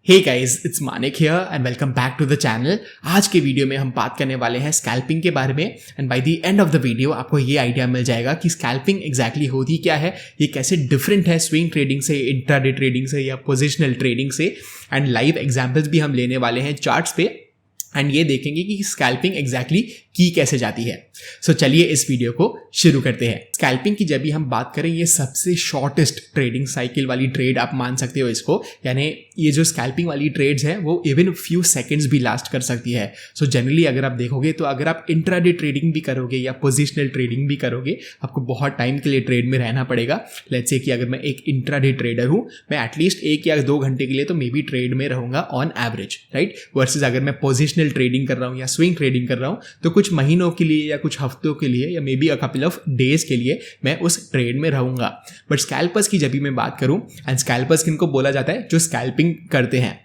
Hey guys, it's Manik here and welcome back to the channel. आज के video में हम बात करने वाले हैं स्कैल्पिंग के बारे में and by the end of the video आपको ये आइडिया मिल जाएगा कि स्कैल्पिंग एग्जैक्टली होती क्या है, ये कैसे डिफरेंट है स्विंग ट्रेडिंग से, इंट्राडे ट्रेडिंग से या पोजिशनल ट्रेडिंग से। एंड लाइव एग्जाम्पल्स भी हम लेने वाले हैं चार्ट्स पे एंड ये देखेंगे कि स्कैल्पिंग एग्जैक्टली की कैसे जाती है। सो चलिए इस वीडियो को शुरू करते हैं। स्कैल्पिंग की जब भी हम बात करें, ये सबसे शॉर्टेस्ट ट्रेडिंग साइकिल वाली ट्रेड आप मान सकते हो इसको, यानी ये जो स्कैल्पिंग वाली ट्रेड्स हैं वो इवन फ्यू सेकंड्स भी लास्ट कर सकती है। सो जनरली अगर आप देखोगे तो अगर आप इंट्राडे ट्रेडिंग भी करोगे या पोजिशनल ट्रेडिंग भी करोगे, आपको बहुत टाइम के लिए ट्रेड में रहना पड़ेगा। लेट्स से कि अगर मैं एक इंट्राडे ट्रेडर हूँ, मैं एटलीस्ट 1 या 2 घंटे के लिए तो मे बी ट्रेड में रहूंगा ऑन एवरेज, राइट। वर्सेज अगर मैं पोजिशनल ट्रेडिंग कर रहा हूँ या स्विंग ट्रेडिंग कर रहा हूँ तो कुछ महीनों के लिए या कुछ हफ्तों के लिए या may be a couple of days के लिए मैं उस ट्रेड में रहूंगा। बट स्कैल्पर्स की जब भी मैं बात करूं, एंड स्कैल्पर्स किनको बोला जाता है, जो स्कैल्पिंग करते हैं।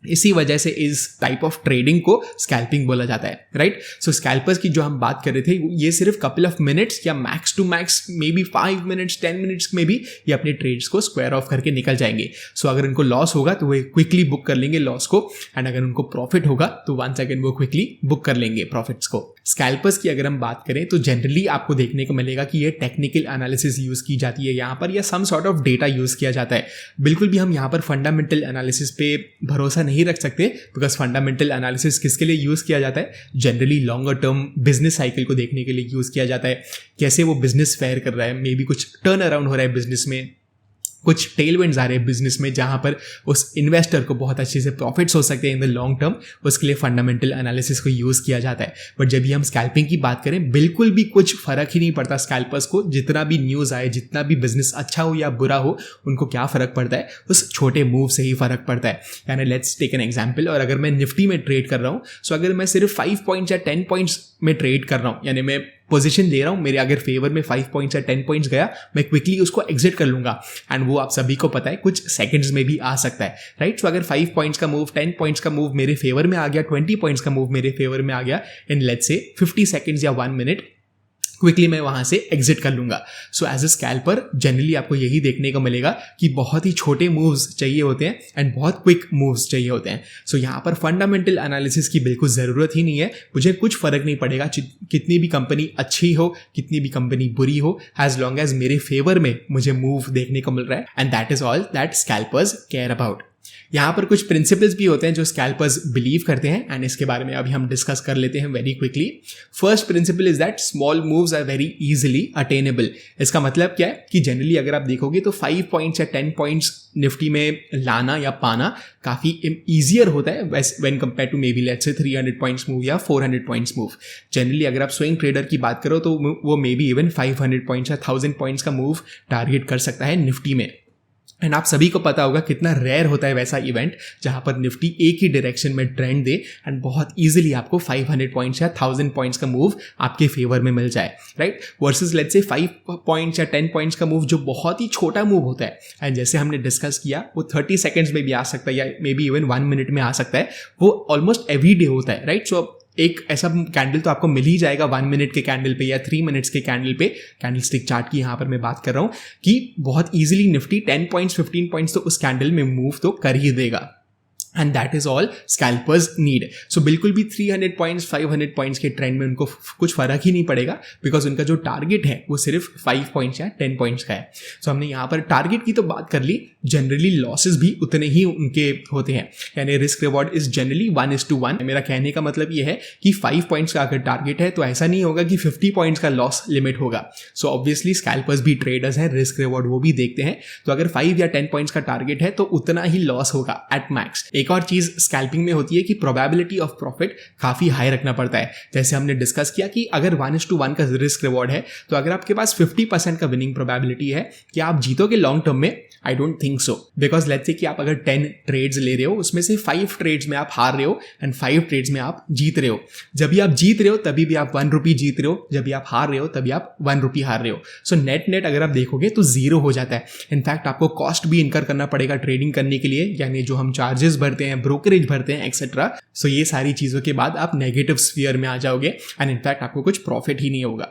इसी वजह से इस टाइप ऑफ ट्रेडिंग को स्कैल्पिंग बोला जाता है, राइट। सो स्कैल्पर्स की जो हम बात कर रहे थे, ये सिर्फ कपल ऑफ मिनट्स या max to max may be 5 minutes 10 minutes में भी ये अपने ट्रेड्स को स्क्वायर ऑफ करके निकल जाएंगे। सो अगर उनको लॉस होगा तो वो क्विकली बुक कर लेंगे लॉस को, एंड अगर उनको प्रॉफिट होगा तो 1 सेकेंड वो क्विकली बुक कर लेंगे प्रॉफिट्स को। स्कैल्पर्स की अगर हम बात करें तो जनरली आपको देखने को मिलेगा कि ये टेक्निकल एनालिसिस यूज की जाती है यहाँ पर, या some sort of data use किया जाता है। बिल्कुल भी हम यहाँ पर फंडामेंटल एनालिसिस पे भरोसा नहीं रख सकते, बिकॉज फंडामेंटल एनालिसिस किसके लिए यूज किया जाता है? Generally longer term business cycle को देखने के लिए यूज किया जाता है। कैसे वो बिजनेस फेयर कर रहा है, मे बी कुछ टर्न अराउंड हो रहा है बिजनेस में, कुछ टेलविंड्स आ रहे हैं बिजनेस में जहां पर उस इन्वेस्टर को बहुत अच्छे से प्रॉफिट्स हो सकते हैं इन द लॉन्ग टर्म, उसके लिए फंडामेंटल एनालिसिस को यूज किया जाता है। बट जब भी हम स्कैल्पिंग की बात करें, बिल्कुल भी कुछ फर्क ही नहीं पड़ता स्कैल्पर्स को। जितना भी न्यूज आए, जितना भी बिजनेस अच्छा हो या बुरा हो, उनको क्या फर्क पड़ता है? उस छोटे मूव से ही फर्क पड़ता है। यानी लेट्स टेक एन एग्जाम्पल, और अगर मैं निफ्टी में ट्रेड कर रहा हूँ, सो अगर मैं सिर्फ 5 पॉइंट्स या 10 पॉइंट्स में ट्रेड कर रहा हूँ, यानी मैं पोजीशन ले रहा हूं, मेरे अगर फेवर में 5 पॉइंट्स या 10 पॉइंट्स गया, मैं क्विकली उसको एग्जिट कर लूंगा। एंड वो आप सभी को पता है कुछ सेकंड्स में भी आ सकता है, राइट। सो अगर 5 पॉइंट्स का मूव, 10 पॉइंट्स का मूव मेरे फेवर में आ गया, 20 पॉइंट्स का मूव मेरे फेवर में आ गया इन लेट्स से 50 सेकंड्स या 1 मिनट, क्विकली मैं वहां से एग्जिट कर लूंगा। So as a scalper generally आपको यही देखने को मिलेगा कि बहुत ही छोटे मूव्स चाहिए होते हैं एंड बहुत क्विक मूव्स चाहिए होते हैं। सो यहाँ पर फंडामेंटल एनालिसिस की बिल्कुल ज़रूरत ही नहीं है। मुझे कुछ फर्क नहीं पड़ेगा कितनी भी कंपनी अच्छी हो, कितनी भी कंपनी बुरी हो, एज लॉन्ग एज मेरे फेवर में मुझे मूव देखने को मिल रहा है, and that is all that scalpers care about. यहाँ पर कुछ प्रिंसिपल्स भी होते हैं जो स्कैल्पर्स बिलीव करते हैं, एंड इसके बारे में अभी हम डिस्कस कर लेते हैं very quickly. First principle is that small moves are very easily attainable. इसका मतलब क्या है कि जनरली अगर आप देखोगे तो 5 पॉइंट्स या 10 पॉइंट्स निफ्टी में लाना या पाना काफी ईजियर होता है when compare to may be let's say 300 points move या 400 पॉइंट्स मूव। जनरली अगर आप स्विंग ट्रेडर की बात करो तो वो मे बी इवन 500 पॉइंट्स या 1000 पॉइंट्स का मूव टारगेट कर सकता है निफ्टी में। एंड आप सभी को पता होगा कितना रेयर होता है वैसा इवेंट जहां पर निफ्टी एक ही डायरेक्शन में ट्रेंड दे एंड बहुत इजीली आपको 500 पॉइंट्स या 1000 पॉइंट्स का मूव आपके फेवर में मिल जाए, right. Versus let's say 5 points या 10 पॉइंट्स का मूव जो बहुत ही छोटा मूव होता है, एंड जैसे हमने डिस्कस किया वो 30 सेकेंड्स में भी आ सकता है या मे बी इवन 1 मिनट में आ सकता है। वो ऑलमोस्ट एवरी डे होता है, राइट। सो एक ऐसा कैंडल तो आपको मिल ही जाएगा 1 मिनट के कैंडल पे या 3 मिनट्स के कैंडल पे। कैंडल स्टिक चार्ट की यहाँ पर मैं बात कर रहा हूँ कि बहुत इजीली निफ्टी 10 पॉइंट्स 15 पॉइंट्स तो उस कैंडल में मूव तो कर ही देगा, and that is all scalpers need. So बिल्कुल भी 300 पॉइंट्स 500 पॉइंट्स के ट्रेंड में उनको कुछ फर्क ही नहीं पड़ेगा, बिकॉज उनका जो टारगेट है वो सिर्फ 5 पॉइंट्स या 10 पॉइंट्स का है। सो हमने यहाँ पर टारगेट की तो बात कर ली, जनरली लॉसेस भी उतने ही उनके होते हैं, यानी रिस्क रिवॉर्ड इज जनरली 1:1। मेरा कहने का मतलब ये है कि 5 पॉइंट्स का अगर टारगेट है तो ऐसा नहीं होगा कि 50 पॉइंट्स का लॉस लिमिट होगा। सो ऑब्वियसली स्कैल्पर्स भी ट्रेडर्स हैं, रिस्क रिवॉर्ड वो भी देखते हैं। तो अगर 5 या 10 पॉइंट्स का टारगेट है तो उतना ही लॉस होगा एट मैक्स। एक और चीज स्कैल्पिंग में होती है कि प्रोबेबिलिटी ऑफ प्रॉफिट काफी हाई रखना पड़ता है। जैसे हमने डिस्कस किया कि अगर 1:1 का रिस्क रिवॉर्ड है, तो अगर आपके पास 50% का विनिंग प्रोबेबिलिटी है कि आप जीतोगे लॉन्ग टर्म में, I don't think so. Because let's say कि आप अगर 10 ट्रेड्स ले रहे हो, उसमें से 5 ट्रेड्स में आप हार रहे हो एंड 5 ट्रेड्स में आप जीत रहे हो। जब भी आप जीत रहे हो तभी भी आप 1 रुपी जीत रहे हो, जब भी आप हार रहे हो तभी आप 1 रुपी हार रहे हो। सो नेट अगर आप देखोगे तो 0 हो जाता है। इनफैक्ट आपको कॉस्ट भी इनकर करना पड़ेगा ट्रेडिंग करने के लिए, यानी जो हम चार्जेस भरते हैं, ब्रोकरेज भरते हैं एक्सेट्रा। सो ये सारी चीजों के बाद आप नेगेटिव स्फीयर में आ जाओगे एंड इनफैक्ट आपको कुछ प्रॉफिट ही नहीं होगा।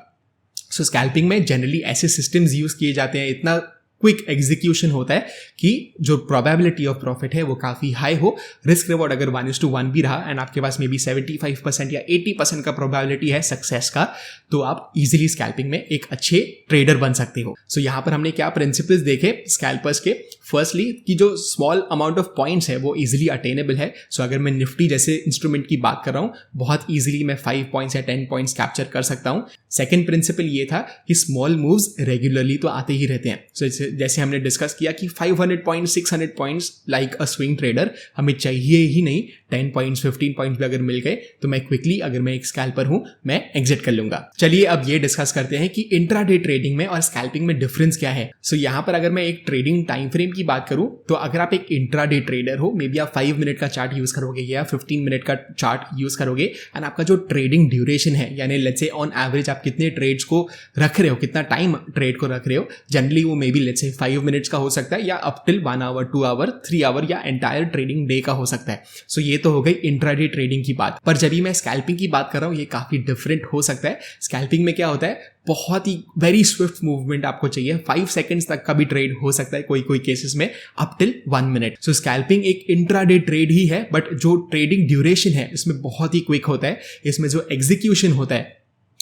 सो स्कैल्पिंग में जनरली ऐसे सिस्टम्स यूज किए जाते हैं, इतना क्विक एग्जीक्यूशन होता है कि जो प्रोबेबिलिटी ऑफ प्रॉफिट है वो काफ़ी हाई हो, रिस्क रिवॉर्ड अगर 1:1 भी रहा एंड आपके पास मे बी 75% या 80% का प्रोबेबिलिटी है सक्सेस का, तो आप इजीली स्कैल्पिंग में एक अच्छे ट्रेडर बन सकते हो। सो यहाँ पर हमने क्या प्रिंसिपल्स देखे स्कैल्पर्स के। फर्स्टली कि जो स्मॉल अमाउंट ऑफ पॉइंट्स है वो इजीली अटेनेबल है। सो अगर मैं निफ्टी जैसे इंस्ट्रूमेंट की बात कर रहा हूँ, बहुत इजीली मैं 5 पॉइंट्स या 10 पॉइंट्स कैप्चर कर सकता हूँ। सेकंड प्रिंसिपल ये था कि स्मॉल मूव्स रेगुलरली तो आते ही रहते हैं। सो जैसे हमने डिस्कस किया कि 500 पॉइंट्स 600 पॉइंट्स लाइक अ स्विंग ट्रेडर हमें चाहिए ही नहीं। 10 पॉइंट्स 15 पॉइंट्स भी अगर मिल गए तो मैं क्विकली, अगर मैं एक स्कैल्पर हूं, मैं एग्जिट कर लूंगा। चलिए अब ये डिस्कस करते हैं कि इंट्राडे ट्रेडिंग में और स्कैल्पिंग में डिफरेंस क्या है। सो यहाँ पर अगर मैं एक ट्रेडिंग टाइम फ्रेम की बात करूं तो अगर आप एक इंट्राडे ट्रेडर हो, मे बी आप 5 मिनट का चार्ट यूज करोगे या 15 मिनट का चार्ट यूज करोगे एंड आपका जो ट्रेडिंग ड्यूरेशन है, यानी लेट्स से ऑन एवरेज आप कितने ट्रेड्स को रख रहे हो, कितना टाइम ट्रेड को रख रहे हो, जनरली वो मे बी लेट्स से 5 मिनट्स का हो सकता है या up till 1 hour 2 hour 3 hour या एंटायर ट्रेडिंग डे का हो सकता है। सो ये तो हो गई इंट्राडे ट्रेडिंग की बात। पर जब भी मैं स्कैल्पिंग की बात कर रहा हूँ ये काफी डिफरेंट हो सकता है। स्कैल्पिंग में क्या होता है, बहुत ही वेरी स्विफ्ट मूवमेंट आपको चाहिए। 5 सेकंड्स तक का भी ट्रेड हो सकता है कोई केसेस में, अप टिल 1 मिनट। सो स्कैल्पिंग एक इंट्राडे ट्रेड ही है, बट जो ट्रेडिंग ड्यूरेशन है इसमें बहुत ही क्विक होता है। इसमें जो एग्जीक्यूशन होता है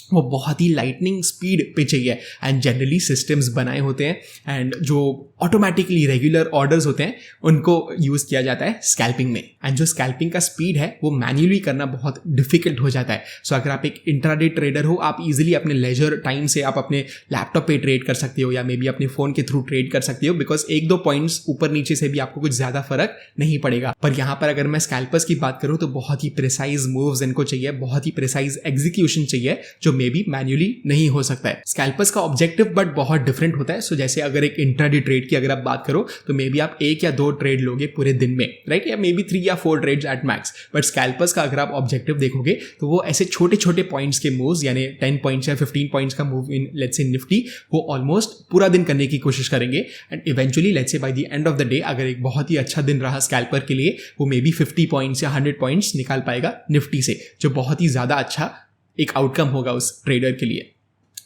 वो बहुत ही लाइटनिंग स्पीड पे चाहिए एंड जनरली सिस्टम्स बनाए होते हैं एंड जो ऑटोमेटिकली रेगुलर ऑर्डर्स होते हैं उनको यूज किया जाता है स्कैल्पिंग में। एंड जो स्कैल्पिंग का स्पीड है वो मैन्युअली करना बहुत डिफिकल्ट हो जाता है। सो अगर आप एक इंट्राडे ट्रेडर हो, आप इजीली अपने लेजर टाइम से आप अपने लैपटॉप पे ट्रेड कर सकते हो या मे बी अपने फोन के थ्रू ट्रेड कर सकते हो, बिकॉज 1-2 पॉइंट्स ऊपर नीचे से भी आपको कुछ ज्यादा फर्क नहीं पड़ेगा। पर यहाँ पर अगर मैं स्कैल्पर्स की बात करूँ तो बहुत ही प्रिसाइज मूव्स इनको चाहिए, बहुत ही प्रिसाइज एग्जीक्यूशन चाहिए जो मे बी मैन्युअली नहीं हो सकता है। स्कैल्पर्स का ऑब्जेक्टिव बट बहुत डिफरेंट होता है। सो जैसे अगर एक इंट्राडे ट्रेड की अगर आप बात करो तो मे बी आप 1 या 2 ट्रेड लोगे पूरे दिन में, राइट, या मे बी 3 या 4 trades at max. But scalpers का अगर आप ऑब्जेक्टिव देखोगे तो वो ऐसे छोटे छोटे पॉइंट्स के मूव्स, यानी 10 पॉइंट्स या 15 पॉइंट्स का move in let's say Nifty, वो ऑलमोस्ट पूरा दिन करने की कोशिश करेंगे and eventually let's say by the end of the day अगर एक बहुत ही अच्छा दिन रहा स्कैल्पर के लिए, वो मे बी 50 पॉइंट्स या 100 पॉइंट्स निकाल पाएगा निफ्टी से, जो बहुत ही ज्यादा अच्छा एक आउटकम होगा उस ट्रेडर के लिए।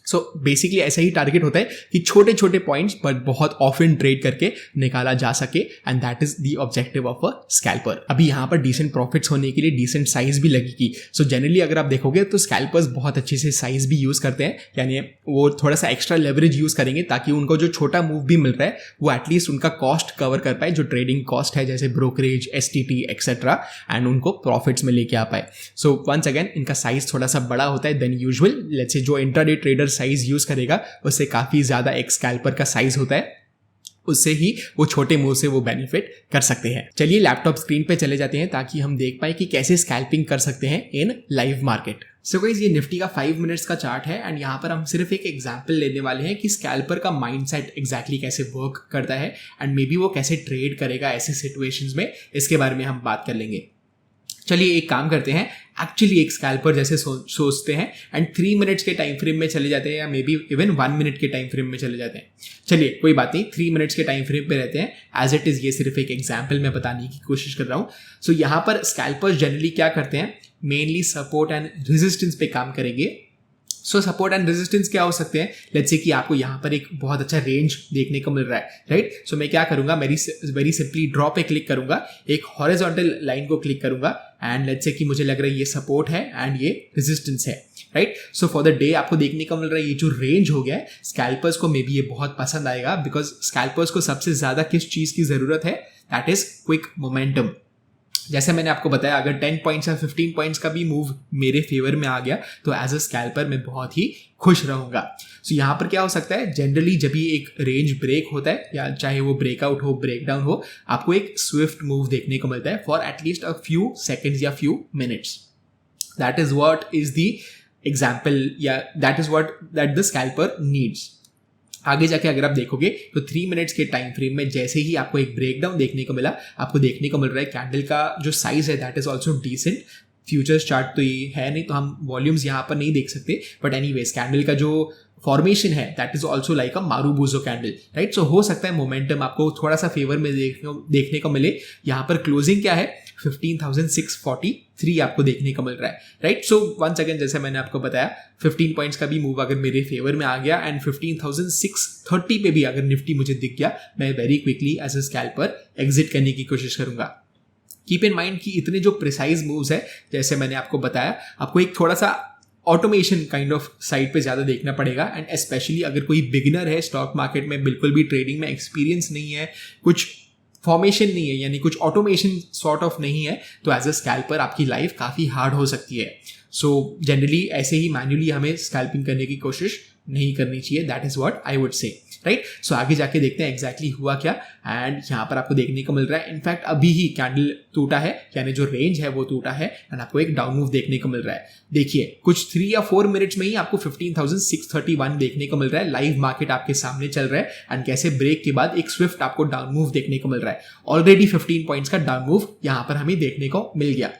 सो बेसिकली ऐसा ही टारगेट होता है कि छोटे छोटे पॉइंट्स पर बहुत ऑफन ट्रेड करके निकाला जा सके and that is the objective of a scalper. अभी यहाँ पर डिसेंट प्रॉफिट्स होने के लिए डिसेंट साइज भी लगेगी। सो जनरली अगर आप देखोगे तो स्कैल्पर्स बहुत अच्छे से साइज भी यूज करते हैं, यानी वो थोड़ा सा एक्स्ट्रा लेवरेज यूज करेंगे ताकि उनको जो छोटा मूव भी मिल रहा है वो एटलीस्ट उनका कॉस्ट कवर कर पाए, जो ट्रेडिंग कॉस्ट है जैसे ब्रोकरेज, STT एक्सेट्रा, एंड उनको प्रॉफिट्स में लेके आ पाए। सो वंस अगेन इनका साइज थोड़ा सा बड़ा होता है देन यूजुअल। लेट्स से जो इंट्राडे ट्रेडर साइज यूज करेगा उससे काफी ज्यादा एक स्कैल्पर का साइज होता है, उससे ही वो छोटे मूव से वो बेनिफिट कर सकते हैं। चलिए लैपटॉप स्क्रीन पे चले जाते हैं ताकि हम देख पाए कि कैसे स्कैल्पिंग कर सकते हैं इन लाइव मार्केट। सो गाइस ये निफ्टी का 5 मिनट्स का चार्ट है एंड यहाँ पर हम सिर्फ एक एग्जांपल लेने वाले हैं कि स्कैल्पर का माइंडसेट एग्जैक्टली कैसे वर्क करता है एंड मे बी वो कैसे ट्रेड करेगा ऐसे सिचुएशंस में, इसके बारे में हम बात कर लेंगे। चलिए एक काम करते हैं, एक्चुअली एक स्कैल्पर जैसे सोचते हैं एंड 3 मिनट्स के टाइम फ्रेम में चले जाते हैं या मे बी इवन 1 मिनट के टाइम फ्रेम में चले जाते हैं। चलिए कोई बात नहीं, 3 मिनट्स के टाइम फ्रेम पे रहते हैं एज इट इज। ये सिर्फ एक एग्जांपल मैं बताने की कोशिश कर रहा हूँ। सो यहाँ पर स्कैल्पर्स जनरली क्या करते हैं, मेनली सपोर्ट एंड रेजिस्टेंस पे काम करेंगे। सो सपोर्ट एंड रेजिस्टेंस क्या हो सकते हैं, लेट्स से कि आपको यहाँ पर एक बहुत अच्छा रेंज देखने को मिल रहा है, राइट। सो मैं क्या करूंगा, वेरी सिंपली ड्रॉ पे क्लिक करूंगा, एक हॉरिजॉन्टल लाइन को क्लिक करूंगा एंड लेट्स से कि मुझे लग रहा है ये सपोर्ट है एंड ये रेजिस्टेंस है, right. So for the day आपको देखने को मिल रहा है ये जो रेंज हो गया है, स्कैल्पर्स को मे बी ये बहुत पसंद आएगा बिकॉज स्कैल्पर्स को सबसे ज्यादा किस चीज की जरूरत है, दैट इज क्विक मोमेंटम। जैसे मैंने आपको बताया अगर 10 पॉइंट्स या 15 पॉइंट्स का भी मूव मेरे फेवर में आ गया तो एज अ स्कैल्पर मैं बहुत ही खुश रहूंगा। सो यहाँ पर क्या हो सकता है, जनरली जब भी एक रेंज ब्रेक होता है या चाहे वो ब्रेकआउट हो ब्रेकडाउन हो, आपको एक स्विफ्ट मूव देखने को मिलता है for at least a few seconds या few minutes. That is what is the example या that is what that the scalper needs. आगे जाके अगर आप देखोगे तो 3 मिनट्स के टाइम फ्रेम में जैसे ही आपको एक ब्रेकडाउन देखने को मिला, आपको देखने को मिल रहा है कैंडल का जो साइज है that is also decent. Futures chart तो ये है नहीं तो हम वॉल्यूम्स यहाँ पर नहीं देख सकते, बट एनीवेज कैंडल का जो फॉर्मेशन है that is also like a marubozu candle, right. So हो सकता है मोमेंटम आपको थोड़ा सा फेवर में देखने को मिले। यहाँ पर क्लोजिंग क्या है, 15,643 आपको देखने को मिल रहा है, राइट। सो वंस अगेन जैसे मैंने आपको बताया 15 पॉइंट्स का भी मूव अगर मेरे फेवर में आ गया एंड 15,630 पे भी अगर निफ्टी मुझे दिख गया, मैं very quickly as a scalper exit करने की कोशिश करूंगा। कीप इन माइंड कि इतने जो प्रिसाइज मूव्स है, जैसे मैंने आपको बताया, आपको एक थोड़ा सा ऑटोमेशन काइंड ऑफ साइड पे ज़्यादा देखना पड़ेगा। एंड स्पेशली अगर कोई बिगिनर है, स्टॉक मार्केट में बिल्कुल भी ट्रेडिंग में एक्सपीरियंस नहीं है, कुछ फॉर्मेशन नहीं है, यानी कुछ ऑटोमेशन सॉर्ट ऑफ नहीं है, तो एज अ स्कैल्पर आपकी लाइफ काफ़ी हार्ड हो सकती है। सो जनरली ऐसे ही मैन्युअली हमें स्कैल्पिंग करने की कोशिश नहीं करनी चाहिए। That is what I would say, right. So आगे जाके देखते हैं एग्जैक्टली हुआ क्या। एंड यहाँ पर आपको देखने को मिल रहा है, इनफैक्ट अभी ही कैंडल टूटा है, यानी जो रेंज है वो टूटा है एंड आपको एक डाउन मूव देखने को मिल रहा है। देखिए कुछ 3 या 4 मिनट्स में ही आपको 15,631 देखने को मिल रहा है। लाइव मार्केट आपके सामने चल रहा है एंड कैसे ब्रेक के बाद एक स्विफ्ट आपको डाउन मूव देखने को मिल रहा है। ऑलरेडी 15 पॉइंट्स का डाउन मूव यहाँ पर हमें देखने को मिल गया।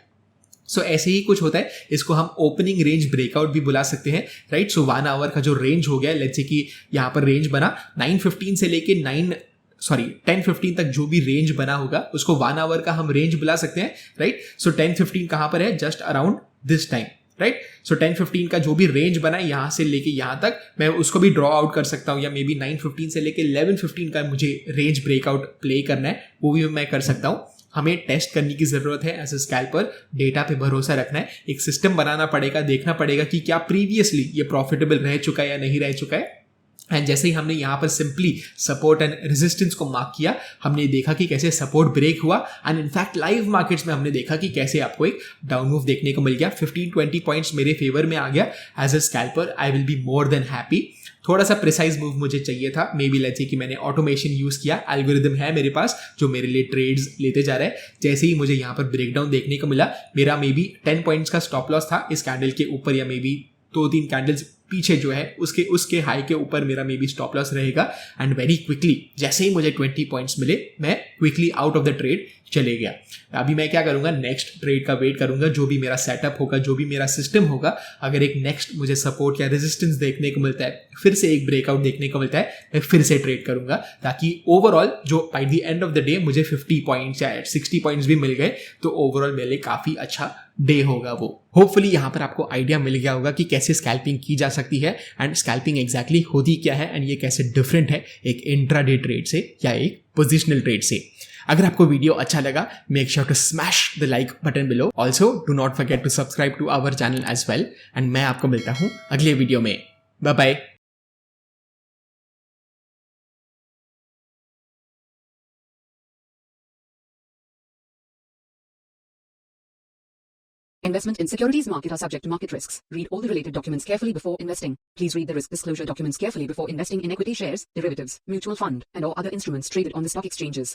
सो ऐसे ही कुछ होता है, इसको हम ओपनिंग रेंज ब्रेकआउट भी बुला सकते हैं, राइट। सो 1 आवर का जो रेंज हो गया, लेट्स से कि यहाँ पर रेंज बना 9:15 से लेके 10:15 तक जो भी रेंज बना होगा उसको 1 आवर का हम रेंज बुला सकते हैं, राइट। सो 10:15 कहाँ पर है, just around this time, right. So 10:15 का जो भी रेंज बना है यहाँ से लेके यहाँ तक, मैं उसको भी ड्रॉ आउट कर सकता हूँ, या मे बी 9:15 से लेके 11:15 का मुझे रेंज ब्रेकआउट प्ले करना है, वो भी मैं कर सकता हूँ। हमें टेस्ट करने की जरूरत है एज अ स्कैल्पर, डेटा पे भरोसा रखना है, एक सिस्टम बनाना पड़ेगा, देखना पड़ेगा कि क्या प्रीवियसली ये प्रॉफिटेबल रह चुका है या नहीं रह चुका है। एंड जैसे ही हमने यहाँ पर सिंपली सपोर्ट एंड रेजिस्टेंस को मार्क किया, हमने देखा कि कैसे सपोर्ट ब्रेक हुआ एंड इनफैक्ट लाइव मार्केट्स में हमने देखा कि कैसे आपको एक डाउन मूव देखने को मिल गया। 15-20 पॉइंट्स मेरे फेवर में आ गया। As a scalper I will be more than happy. थोड़ा सा प्रिसाइज मूव मुझे चाहिए था, मे बी लेट्स से कि मैंने ऑटोमेशन यूज किया, एल्गोरिदम है मेरे पास जो मेरे लिए ट्रेड्स लेते जा रहा है। जैसे ही मुझे यहाँ पर ब्रेकडाउन देखने को मिला, मेरा मे बी 10 पॉइंट्स का स्टॉप लॉस था इस कैंडल के ऊपर, या मे बी 2-3 कैंडल्स पीछे जो है उसके हाई के ऊपर मेरा मे बी स्टॉप लॉस रहेगा। एंड वेरी क्विकली जैसे ही मुझे 20 पॉइंट्स मिले, मैं quickly out of the trade चले गया। अभी मैं क्या करूंगा, नेक्स्ट ट्रेड का वेट करूंगा, जो भी मेरा सेटअप होगा, जो भी मेरा सिस्टम होगा, अगर एक नेक्स्ट मुझे सपोर्ट या रेजिस्टेंस देखने को मिलता है, फिर से एक ब्रेकआउट देखने को मिलता है, मैं फिर से ट्रेड करूंगा, ताकि ओवरऑल जो by the end of the day मुझे 50 पॉइंट्स या 60 पॉइंट्स भी मिल गए, तो ओवरऑल मेरे लिए काफी अच्छा डे होगा वो। होपफुली यहाँ पर आपको आइडिया मिल गया होगा कि कैसे स्कैल्पिंग की जा सकती है एंड स्कैल्पिंग एग्जैक्टली होती क्या है एंड ये कैसे डिफरेंट है एक इंट्राडे ट्रेड से या एक पोजिशनल ट्रेड से। अगर आपको वीडियो अच्छा लगा, make sure to smash the like button below. Also do not forget to subscribe to our channel as well. And मैं आपको मिलता हूँ अगले वीडियो में। Bye bye. Investment in securities market are subject to market risks. Read all the related documents carefully before investing. Please read the risk disclosure documents carefully before investing in equity shares, derivatives, mutual fund, and or other instruments traded on the stock exchanges.